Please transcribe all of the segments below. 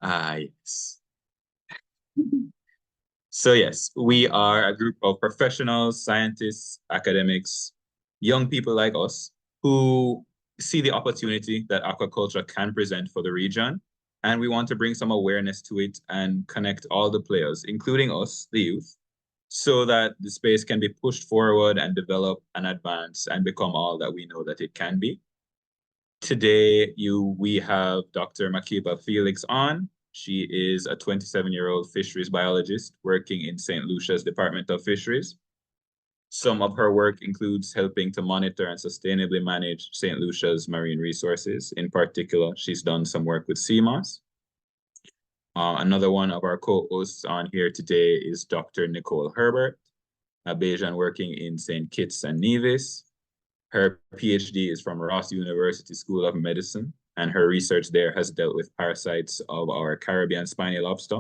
Ah, yes. So yes, we are a group of professionals, scientists, academics, young people like us who see the opportunity that aquaculture can present for the region. And we want to bring some awareness to it and connect all the players, including us, the youth, so that the space can be pushed forward and develop and advance and become all that we know that it can be. Today, we have Dr. Makiba Felix on. She is a 27-year-old fisheries biologist working in St. Lucia's Department of Fisheries. Some of her work includes helping to monitor and sustainably manage St. Lucia's marine resources. In particular, she's done some work with sea moss. Another one of our co-hosts on here today is Dr. Nicole Herbert, a Bayesian working in St. Kitts and Nevis. Her PhD is from Ross University School of Medicine, and her research there has dealt with parasites of our Caribbean spiny lobster.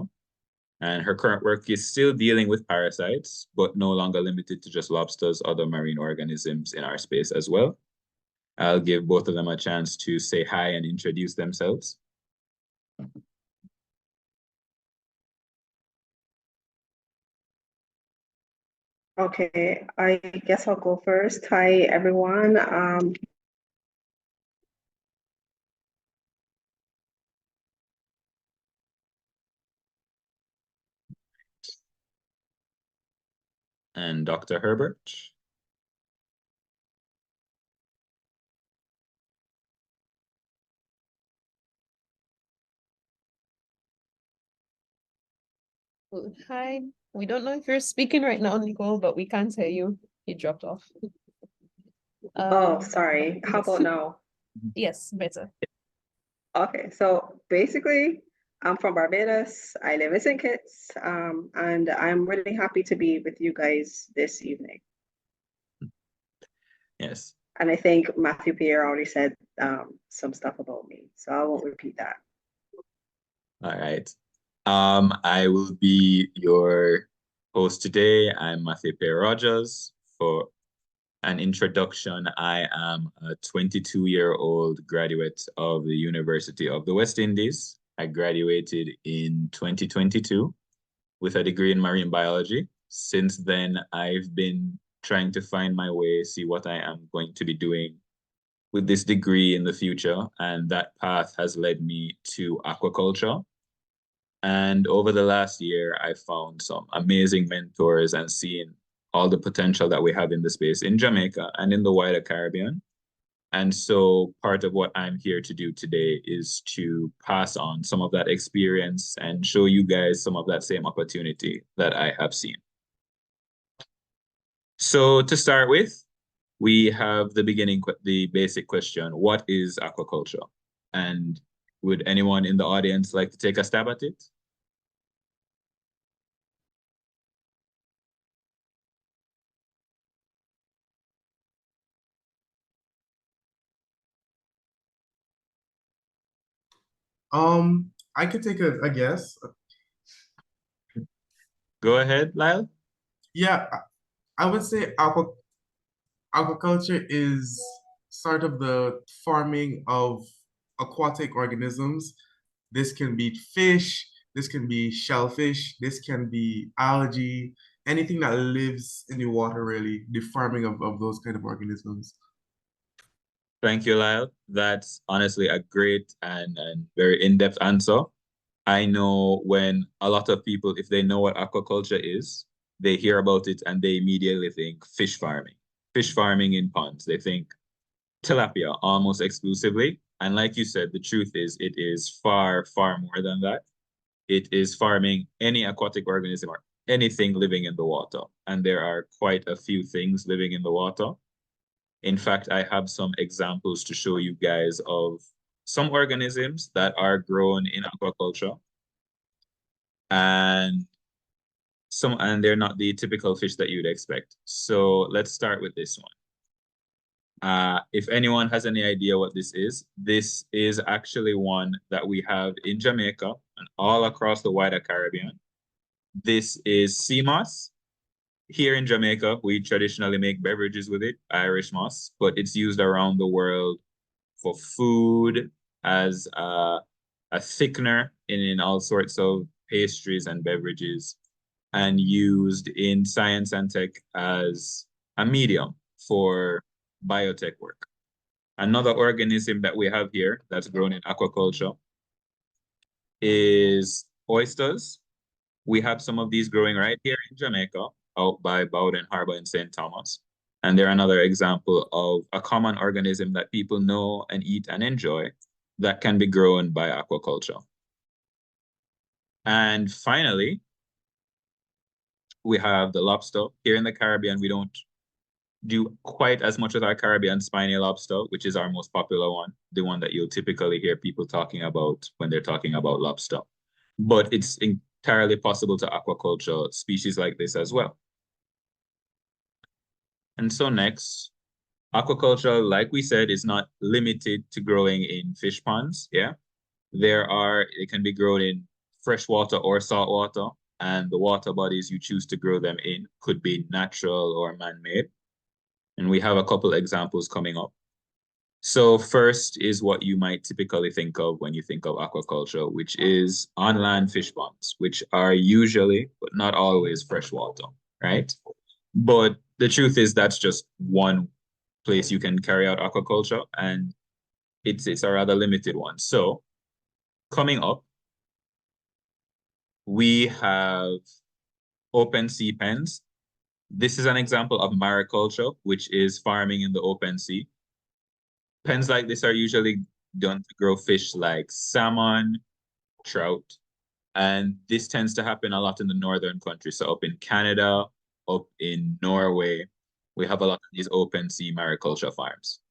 And her current work is still dealing with parasites, but no longer limited to just lobsters, other marine organisms in our space as well. I'll give both of them a chance to say hi and introduce themselves. Okay, I guess I'll go first. Hi, everyone. And Dr. Herbert. Hi, we don't know if you're speaking right now, Nicole, but we can't hear you. You dropped off. Oh, sorry. How about now? Yes, better. Okay, so basically, I'm from Barbados. I live in St. Kitts, and I'm really happy to be with you guys this evening. Yes. And I think Matthew Pierre already said some stuff about me, so I won't repeat that. All right. I will be your host today. I'm Matthew Pierre Rogers. For an introduction, I am a 22-year-old graduate of the University of the West Indies. I graduated in 2022 with a degree in marine biology. Since then, I've been trying to find my way, see what I am going to be doing with this degree in the future. And that path has led me to aquaculture. And over the last year, I found some amazing mentors and seen all the potential that we have in the space in Jamaica and in the wider Caribbean. And so part of what I'm here to do today is to pass on some of that experience and show you guys some of that same opportunity that I have seen. So to start with, we have the basic question, what is aquaculture? And would anyone in the audience like to take a stab at it? I could take a guess. Go ahead, Lyle. Yeah, I would say aquaculture is sort of the farming of aquatic organisms. This can be fish, this can be shellfish, this can be algae, anything that lives in the water, really, the farming of those kind of organisms. Thank you, Lyle. That's honestly a great and very in-depth answer. I know when a lot of people, if they know what aquaculture is, they hear about it and they immediately think fish farming. Fish farming in ponds. They think tilapia almost exclusively. And like you said, the truth is it is far, far more than that. It is farming any aquatic organism or anything living in the water. And there are quite a few things living in the water. In fact, I have some examples to show you guys of some organisms that are grown in aquaculture. And they're not the typical fish that you'd expect. So let's start with this one. If anyone has any idea what this is actually one that we have in Jamaica and all across the wider Caribbean. This is sea moss. Here in Jamaica, we traditionally make beverages with it, Irish moss, but it's used around the world for food, as a thickener in all sorts of pastries and beverages, and used in science and tech as a medium for biotech work. Another organism that we have here that's grown in aquaculture is oysters. We have some of these growing right here in Jamaica, out by Bowden Harbor in St. Thomas. And they're another example of a common organism that people know and eat and enjoy that can be grown by aquaculture. And finally, we have the lobster. Here in the Caribbean, we don't do quite as much with our Caribbean spiny lobster, which is our most popular one, the one that you'll typically hear people talking about when they're talking about lobster. But it's entirely possible to aquaculture species like this as well. And so next, aquaculture, like we said, is not limited to growing in fish ponds. Yeah, it can be grown in freshwater or saltwater, and the water bodies you choose to grow them in could be natural or man-made. And we have a couple examples coming up. So first is what you might typically think of when you think of aquaculture, which is on-land fish ponds, which are usually, but not always, freshwater, right? But the truth is that's just one place you can carry out aquaculture, and it's a rather limited one. So coming up, we have open sea pens. This is an example of mariculture, which is farming in the open sea. Pens like this are usually done to grow fish like salmon, trout, and this tends to happen a lot in the northern countries. So up in Canada, up in Norway, we have a lot of these open sea mariculture farms.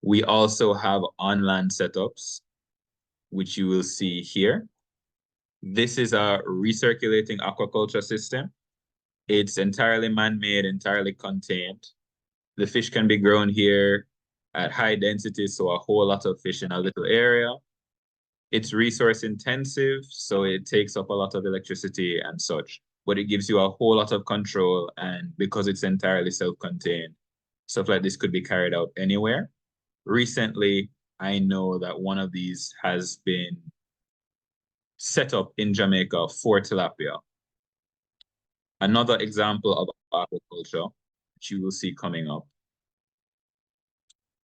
We also have on-land setups, which you will see here. This is a recirculating aquaculture system. It's entirely man-made, entirely contained. The fish can be grown here at high density, so a whole lot of fish in a little area. It's resource intensive, so it takes up a lot of electricity and such, but it gives you a whole lot of control, and because it's entirely self-contained, stuff like this could be carried out anywhere. Recently, I know that one of these has been set up in Jamaica for tilapia. Another example of aquaculture, which you will see coming up,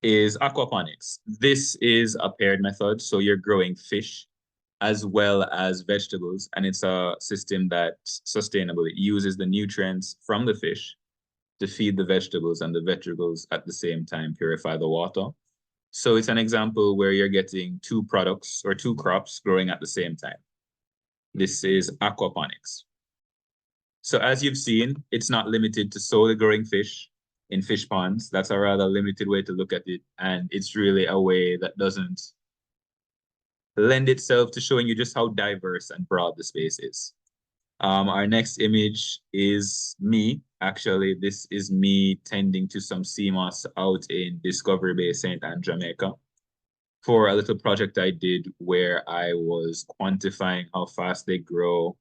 is aquaponics. This is a paired method, so you're growing fish as well as vegetables, and it's a system that's sustainable. It uses the nutrients from the fish to feed the vegetables, and the vegetables at the same time purify the water. So it's an example where you're getting two products or two crops growing at the same time. This is aquaponics. So as you've seen, it's not limited to solely growing fish in fish ponds. That's a rather limited way to look at it. And it's really a way that doesn't lend itself to showing you just how diverse and broad the space is. Our next image is me. Actually, this is me tending to some sea moss out in Discovery Bay, St. Anne, Jamaica, for a little project I did where I was quantifying how fast they grow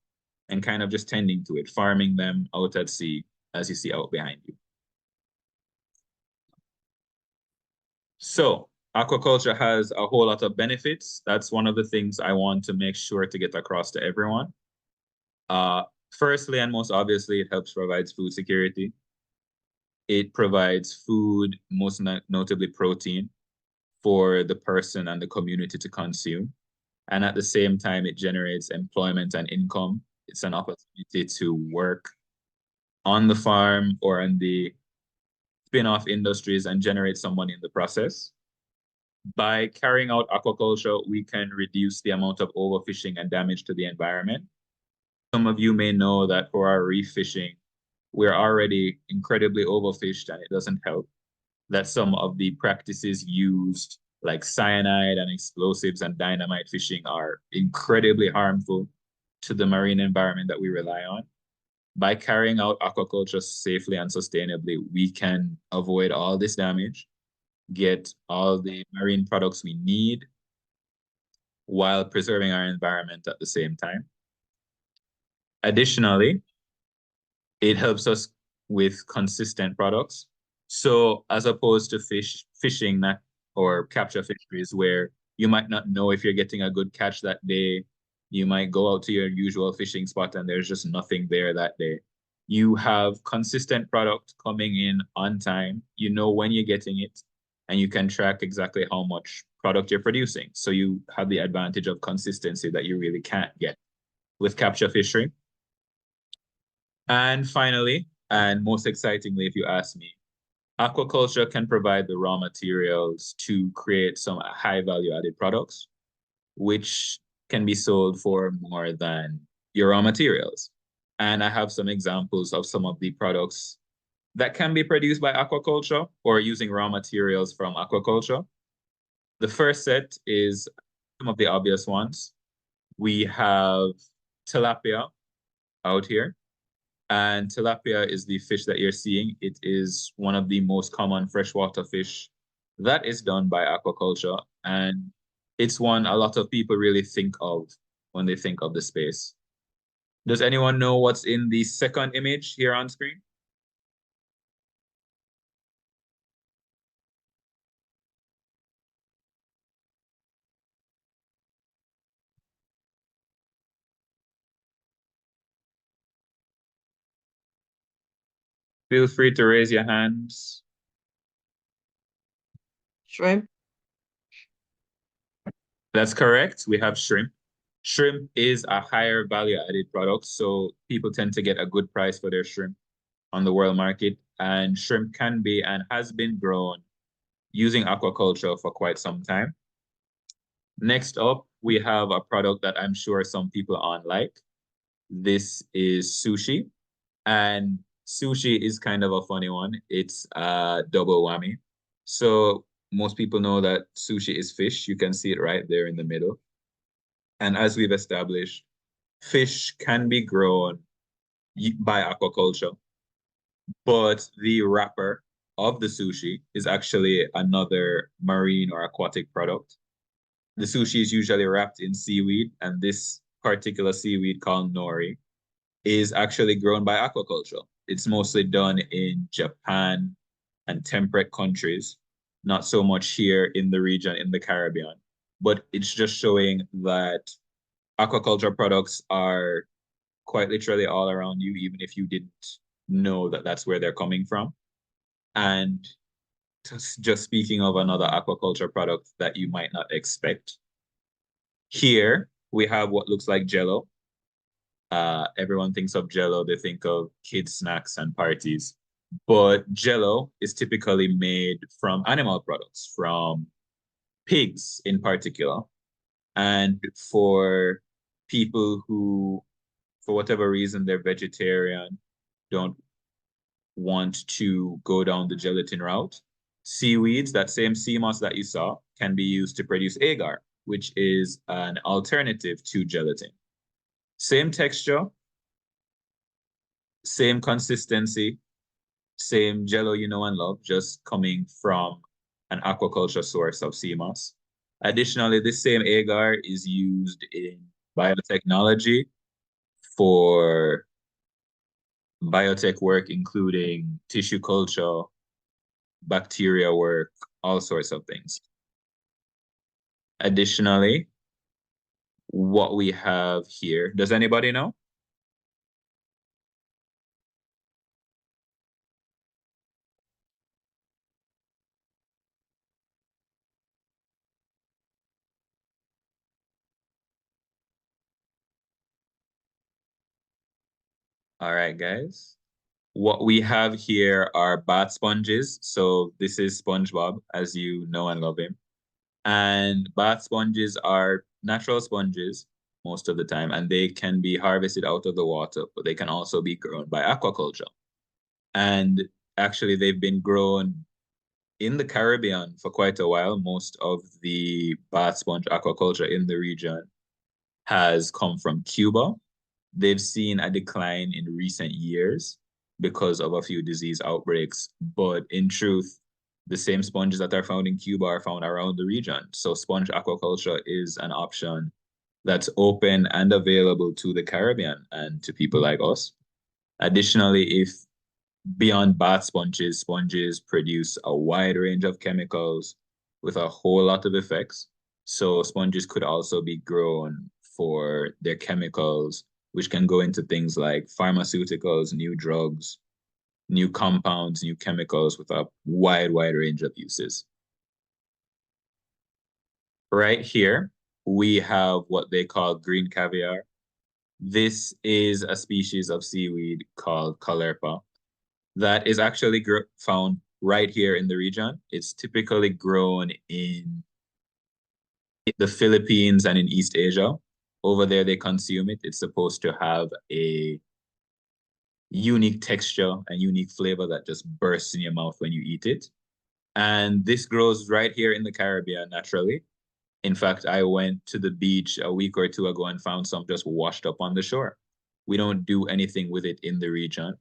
and kind of just tending to it, farming them out at sea, as you see out behind you. So aquaculture has a whole lot of benefits. That's one of the things I want to make sure to get across to everyone. Firstly, and most obviously, it helps provide food security. It provides food, most notably protein, for the person and the community to consume. And at the same time, it generates employment and income. It's an opportunity to work on the farm or in the spin-off industries and generate some money in the process. By carrying out aquaculture, we can reduce the amount of overfishing and damage to the environment. Some of you may know that for our reef fishing, we're already incredibly overfished and it doesn't help. That some of the practices used, like cyanide and explosives and dynamite fishing, are incredibly harmful to the marine environment that we rely on. By carrying out aquaculture safely and sustainably, we can avoid all this damage, get all the marine products we need, while preserving our environment at the same time. Additionally, it helps us with consistent products. So as opposed to fishing or capture fisheries where You might not know if you're getting a good catch that day. You might go out to your usual fishing spot and there's just nothing there that day. You have consistent product coming in on time. You know when you're getting it, and you can track exactly how much product you're producing. So you have the advantage of consistency that you really can't get with capture fishery. And finally, and most excitingly, if you ask me, aquaculture can provide the raw materials to create some high value added products, which can be sold for more than your raw materials. And I have some examples of some of the products that can be produced by aquaculture or using raw materials from aquaculture. The first set is some of the obvious ones. We have tilapia out here. And tilapia is the fish that you're seeing. It is one of the most common freshwater fish that is done by aquaculture. And it's one a lot of people really think of when they think of the space. Does anyone know what's in the second image here on screen? Feel free to raise your hands. Shrimp. That's correct. We have shrimp. Shrimp is a higher value added product, so people tend to get a good price for their shrimp on the world market. And shrimp can be and has been grown using aquaculture for quite some time. Next up, we have a product that I'm sure some people aren't like. This is sushi. And sushi is kind of a funny one. It's a double whammy. So most people know that sushi is fish. You can see it right there in the middle. And as we've established, fish can be grown by aquaculture, but the wrapper of the sushi is actually another marine or aquatic product. The sushi is usually wrapped in seaweed, and this particular seaweed called nori is actually grown by aquaculture. It's mostly done in Japan and temperate countries, not so much here in the region in the Caribbean. But it's just showing that aquaculture products are quite literally all around you, even if you didn't know that that's where they're coming from. And just speaking of another aquaculture product that you might not expect, here we have what looks like Jello. Everyone thinks of Jello, they think of kids' snacks and parties. But Jello is typically made from animal products, from pigs in particular. And for people who, for whatever reason, they're vegetarian, don't want to go down the gelatin route, seaweeds, that same sea moss that you saw, can be used to produce agar, which is an alternative to gelatin. Same texture, same consistency, same Jello you know and love, just coming from an aquaculture source of sea moss. Additionally, this same agar is used in biotechnology for biotech work, including tissue culture, bacteria work, all sorts of things. Additionally, what we have here, does anybody know? All right, guys. What we have here are bath sponges. So this is SpongeBob, as you know and love him. And bath sponges are natural sponges most of the time, and they can be harvested out of the water, but they can also be grown by aquaculture. And actually, they've been grown in the Caribbean for quite a while. Most of the bath sponge aquaculture in the region has come from Cuba. They've seen a decline in recent years because of a few disease outbreaks. But in truth, the same sponges that are found in Cuba are found around the region. So sponge aquaculture is an option that's open and available to the Caribbean and to people like us. Additionally, if beyond bath sponges, sponges produce a wide range of chemicals with a whole lot of effects. So sponges could also be grown for their chemicals, which can go into things like pharmaceuticals, new drugs, new compounds, new chemicals with a wide range of uses. Right here, we have what they call green caviar. This is a species of seaweed called caulerpa that is actually found right here in the region. It's typically grown in the Philippines and in East Asia. Over there, they consume it. It's supposed to have a unique texture and unique flavor that just bursts in your mouth when you eat it. And this grows right here in the Caribbean naturally. In fact, I went to the beach a week or two ago and found some just washed up on the shore. We don't do anything with it in the region,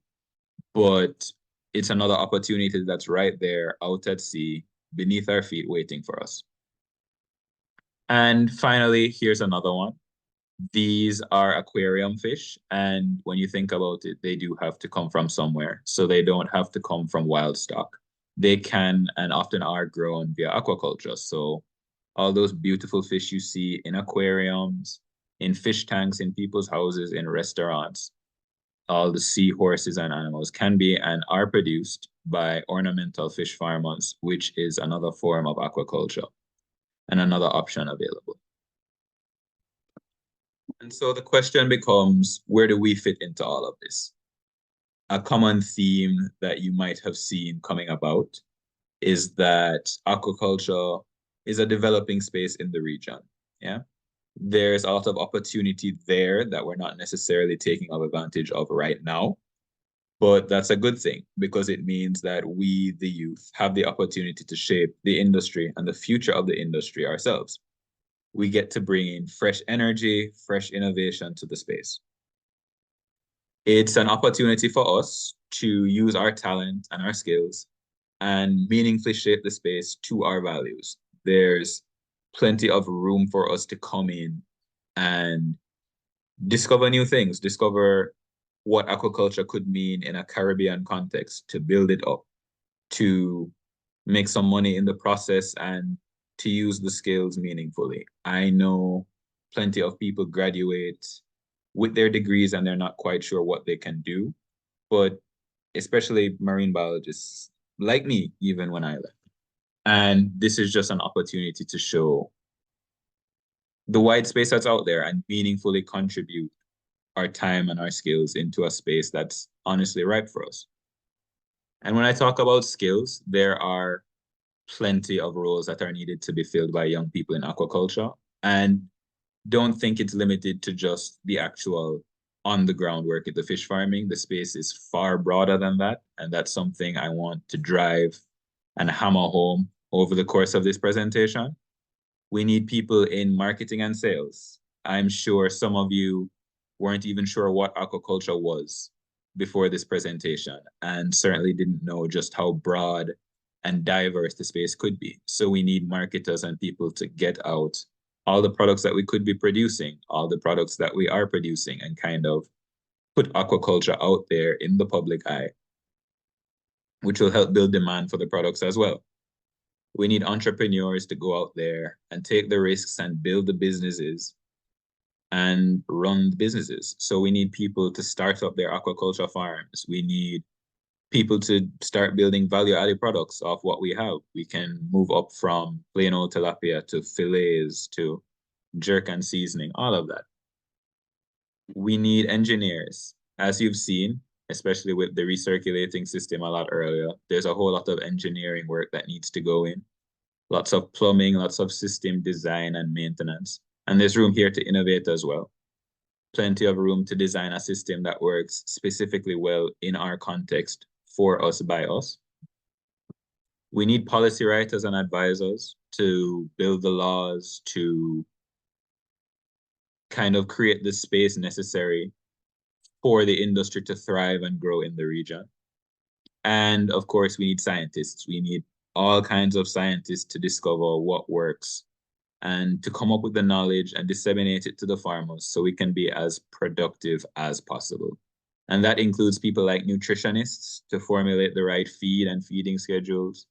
but it's another opportunity that's right there out at sea, beneath our feet, waiting for us. And finally, here's another one. These are aquarium fish, and when you think about it, they do have to come from somewhere, so they don't have to come from wild stock. They can and often are grown via aquaculture. So all those beautiful fish you see in aquariums, in fish tanks, in people's houses, in restaurants, all the seahorses and animals can be and are produced by ornamental fish farmers, which is another form of aquaculture and another option available. And so the question becomes, where do we fit into all of this? A common theme that you might have seen coming about is that aquaculture is a developing space in the region. Yeah, there's a lot of opportunity there that we're not necessarily taking advantage of right now. But that's a good thing because it means that we, the youth, have the opportunity to shape the industry and the future of the industry ourselves. We get to bring in fresh energy, fresh innovation to the space. It's an opportunity for us to use our talent and our skills and meaningfully shape the space to our values. There's plenty of room for us to come in and discover new things, discover what aquaculture could mean in a Caribbean context, to build it up, to make some money in the process, and to use the skills meaningfully. I know plenty of people graduate with their degrees and they're not quite sure what they can do, but especially marine biologists like me, even when I left. And this is just an opportunity to show the wide space that's out there and meaningfully contribute our time and our skills into a space that's honestly ripe for us. And when I talk about skills, there are plenty of roles that are needed to be filled by young people in aquaculture. And don't think it's limited to just the actual on-the-ground work at the fish farming. The space is far broader than that. And that's something I want to drive and hammer home over the course of this presentation. We need people in marketing and sales. I'm sure some of you weren't even sure what aquaculture was before this presentation, and certainly didn't know just how broad and diverse the space could be. So we need marketers and people to get out all the products that we could be producing, all the products that we are producing, and kind of put aquaculture out there in the public eye, which will help build demand for the products as well. We need entrepreneurs to go out there and take the risks and build the businesses and run the businesses. So we need people to start up their aquaculture farms. We need people to start building value-added products off what we have. We can move up from plain old tilapia to fillets to jerk and seasoning, all of that. We need engineers. As you've seen, especially with the recirculating system a lot earlier, there's a whole lot of engineering work that needs to go in. Lots of plumbing, lots of system design and maintenance. And there's room here to innovate as well. Plenty of room to design a system that works specifically well in our context, for us, by us. We need policy writers and advisors to build the laws, to kind of create the space necessary for the industry to thrive and grow in the region. And of course, we need scientists. We need all kinds of scientists to discover what works and to come up with the knowledge and disseminate it to the farmers so we can be as productive as possible. And that includes people like nutritionists to formulate the right feed and feeding schedules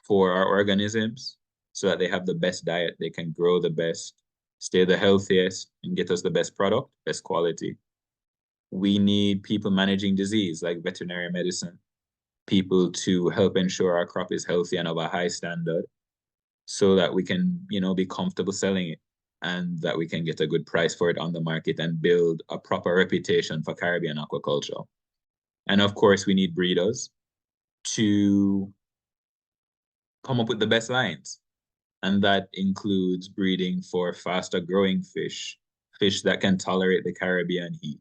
for our organisms. so that they have the best diet, they can grow the best, stay the healthiest, and get us the best product, best quality. We need people managing disease like veterinary medicine, people to help ensure our crop is healthy and of a high standard so that we can, be comfortable selling it and that we can get a good price for it on the market and build a proper reputation for Caribbean aquaculture. And of course, we need breeders to come up with the best lines. And that includes breeding for faster growing fish, fish that can tolerate the Caribbean heat,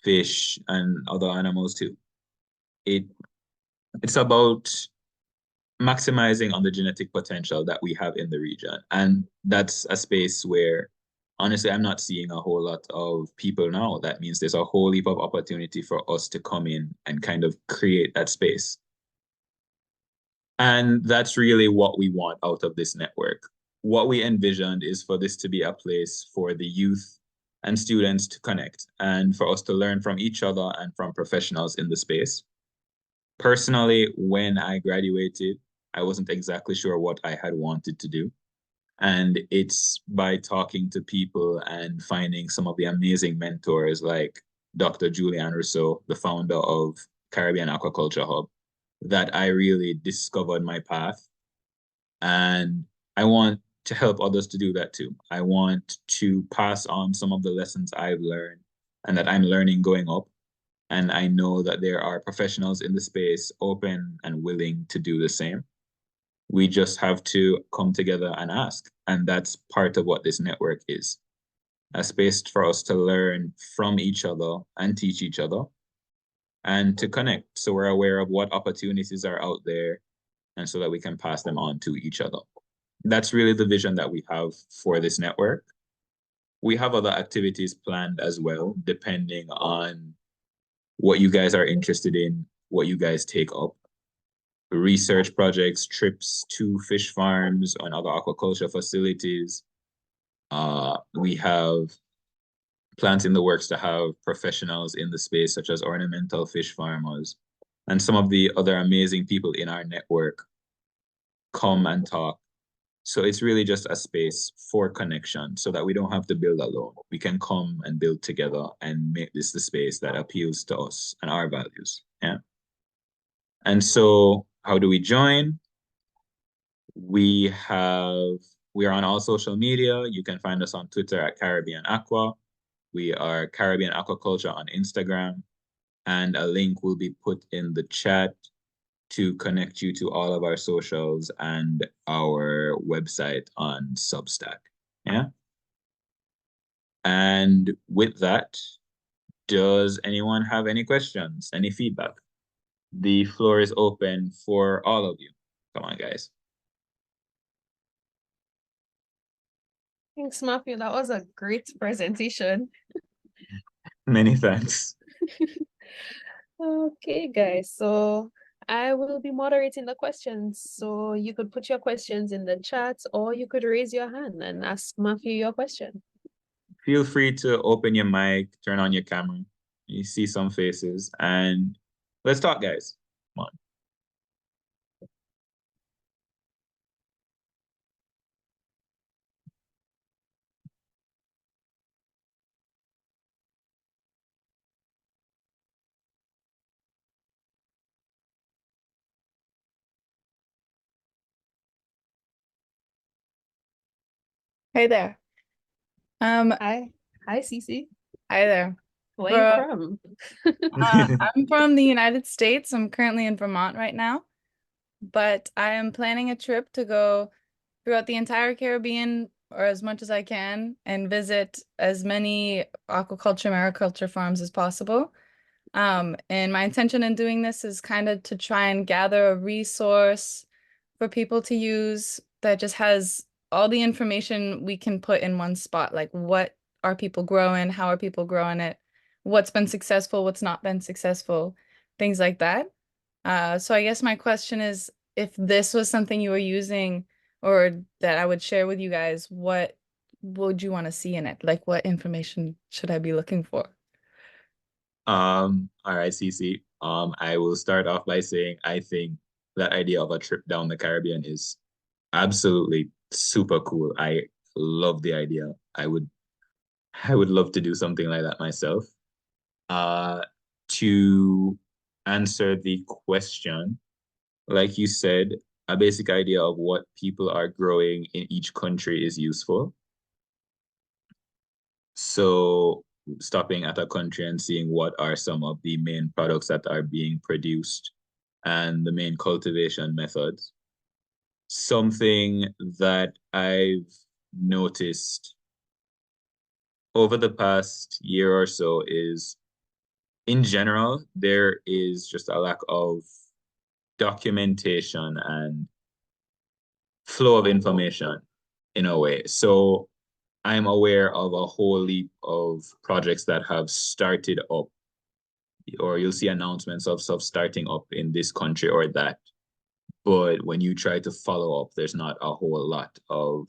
fish and other animals too. It's about maximizing on the genetic potential that we have in the region. And that's a space where, honestly, I'm not seeing a whole lot of people now. That means there's a whole heap of opportunity for us to come in and kind of create that space. And that's really what we want out of this network. What we envisioned is for this to be a place for the youth and students to connect and for us to learn from each other and from professionals in the space. Personally, when I graduated, I wasn't exactly sure what I had wanted to do. And it's by talking to people and finding some of the amazing mentors like Dr. Julianne Rousseau, the founder of Caribbean Aquaculture Hub, that I really discovered my path. And I want to help others to do that too. I want to pass on some of the lessons I've learned and that I'm learning going up. And I know that there are professionals in the space open and willing to do the same. We just have to come together and ask. And that's part of what this network is. A space for us to learn from each other and teach each other and to connect. So we're aware of what opportunities are out there and so that we can pass them on to each other. That's really the vision that we have for this network. We have other activities planned as well, depending on what you guys are interested in, what you guys take up. Research projects, trips to fish farms and other aquaculture facilities. We have plans in the works to have professionals in the space, such as ornamental fish farmers, and some of the other amazing people in our network come and talk. So it's really just a space for connection so that we don't have to build alone. We can come and build together and make this the space that appeals to us and our values. Yeah. And so how do we join? We are on all social media. You can find us on Twitter at Caribbean Aqua. We are Caribbean Aquaculture on Instagram. And a link will be put in the chat to connect you to all of our socials and our website on Substack. Yeah. And with that, does anyone have any questions, any feedback? The floor is open for all of you. Come on, guys. Thanks, Matthew. That was a great presentation. Many thanks. Okay, guys. So I will be moderating the questions. So you could put your questions in the chat or you could raise your hand and ask Matthew your question. Feel free to open your mic, turn on your camera. You see some faces and let's talk, guys. Come on. Hey there. Hi, Cece. Hi there. Where are you from? I'm from the United States. I'm currently in Vermont right now, but I am planning a trip to go throughout the entire Caribbean or as much as I can and visit as many aquaculture, mariculture farms as possible. And my intention in doing this is kind of to try and gather a resource for people to use that just has all the information we can put in one spot, like what are people growing, how are people growing it, what's been successful, what's not been successful, things like that. So I guess my question is, if this was something you were using or that I would share with you guys, what would you want to see in it? Like what information should I be looking for? All right, Cece. I will start off by saying I think that idea of a trip down the Caribbean is Absolutely super cool. I love the idea. I would love to do something like that myself. To answer the question, like you said, a basic idea of what people are growing in each country is useful. So stopping at a country and seeing what are some of the main products that are being produced and the main cultivation methods. Something that I've noticed over the past year or so is, in general, there is just a lack of documentation and flow of information in a way. So I'm aware of a whole heap of projects that have started up, or you'll see announcements of stuff starting up in this country or that. But when you try to follow up, there's not a whole lot of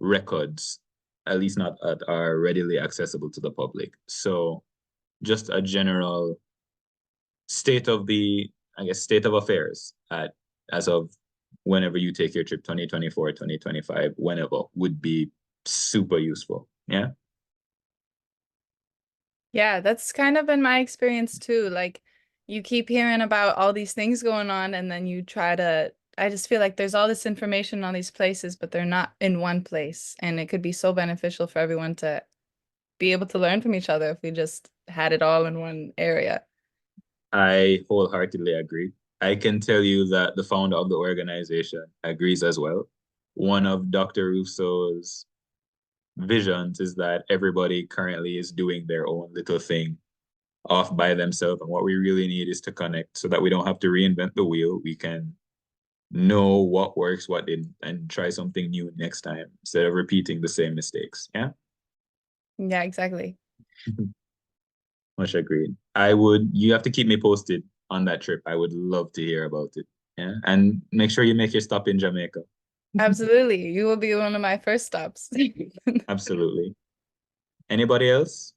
records, at least not that are readily accessible to the public. So just a general state of the, I guess, state of affairs as of whenever you take your trip, 2024, 2025, whenever, would be super useful. Yeah. Yeah, that's kind of been my experience too. Like you keep hearing about all these things going on and then you try to, I just feel like there's all this information on these places, but they're not in one place. And it could be so beneficial for everyone to be able to learn from each other if we just had it all in one area. I wholeheartedly agree. I can tell you that the founder of the organization agrees as well. One of Dr. Russo's visions is that everybody currently is doing their own little thing off by themselves. And what we really need is to connect so that we don't have to reinvent the wheel. We can know what works, what didn't, and try something new next time instead of repeating the same mistakes. Yeah. Yeah, exactly. Much agreed. You have to keep me posted on that trip. I would love to hear about it. Yeah. And make sure you make your stop in Jamaica. Absolutely. You will be one of my first stops. Absolutely. Anybody else?